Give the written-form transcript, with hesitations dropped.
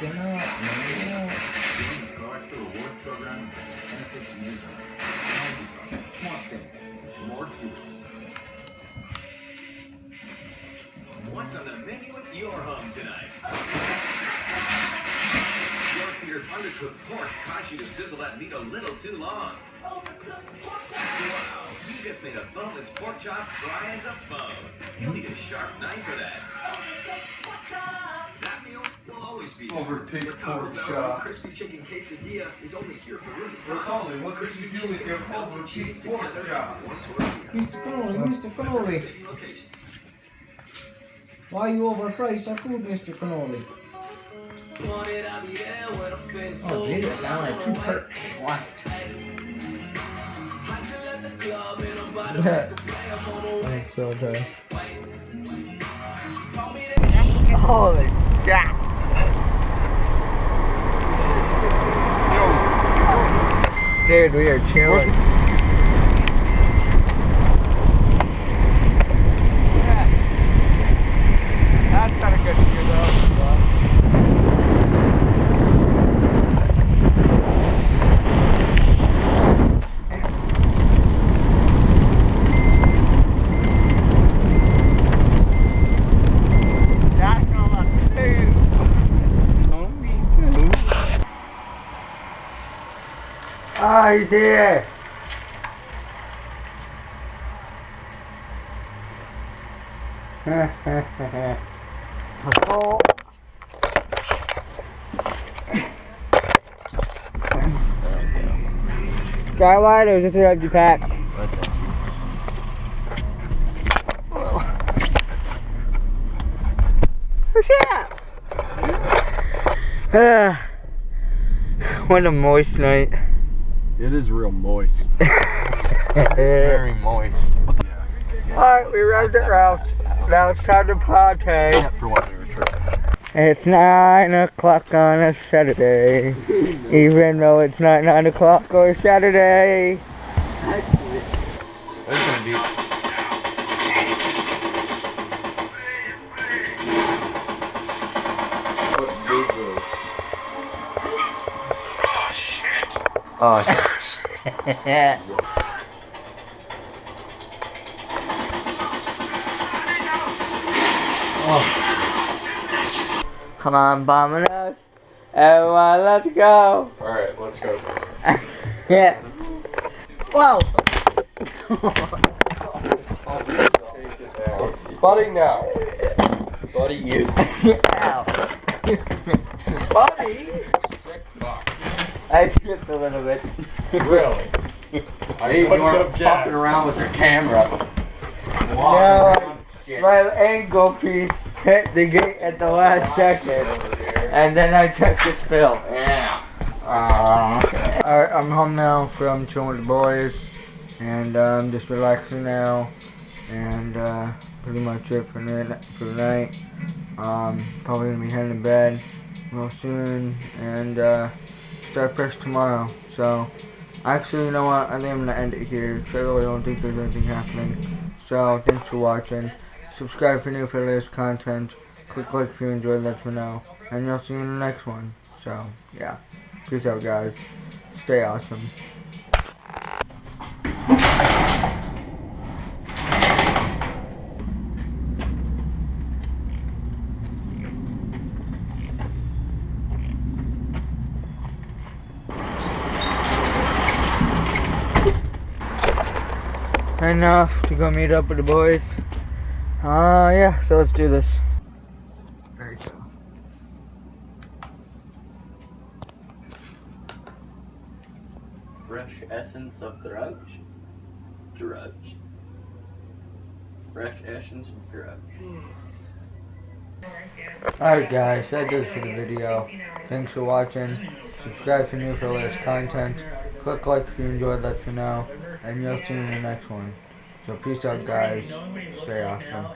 freaking out, man. Cards to rewards program benefits you deserve. More simple, more doable. What's on the menu at your home tonight? Your fear's undercooked pork caused you to sizzle that meat a little too long. Overcooked pork chop. Wow, you just made a boneless pork chop dry as a bone. You'll need a sharp knife for that. Overcooked pork chop. That meal will always be overcooked pork chop. Crispy chicken quesadilla is only here for limited We're time. calling what crispy do with your overcooked pork chop? Mr. Cannoli, Mr. Cannoli. Why are you overpriced our food, Mr. Cannoli? Oh, Jesus, I found like 2 perks left. That's so good. Holy crap. Dude, we are chilling. That's not a good view though. That's not a food. Oh, he's here. Oh. Skylight or just an empty pack? What's that? What a moist night. It is real moist. Very moist. Alright, we arrived at Ralph's. Now it's time to party. Except for when we were tripping. It's 9 o'clock on a Saturday. Even though it's not 9 o'clock or Saturday. It's gonna be. Oh shit. Oh. Come on, bombing us. Everyone, let's go. Alright, let's go. Yeah. Whoa. Buddy, now. Buddy, you. Ow. Buddy. Sick fuck. I tripped a little bit. Really? Hey, you weren't fucking around with your camera. No, my ankle piece hit the gate at the last second, and then I took the spill. Yeah. Alright, I'm home now from chilling with the boys, and I'm just relaxing now, and pretty much it for the night. Probably gonna be heading to bed real soon, and start fresh tomorrow. So, actually, you know what? I think I'm gonna end it here, because I really don't think there's anything happening. So, thanks for watching. Subscribe for new latest content. Click like if you enjoyed, let me know. And you'll see you in the next one. So, yeah. Peace out, guys. Stay awesome. Enough to go meet up with the boys. Yeah, so let's do this. Very cool. Fresh essence of drudge. Fresh essence of drudge. Alright guys, that does for the video. Thanks for watching. Subscribe for new latest content. Click like if you enjoyed, let me know. And you'll see you in the next one. So peace out guys. Stay awesome.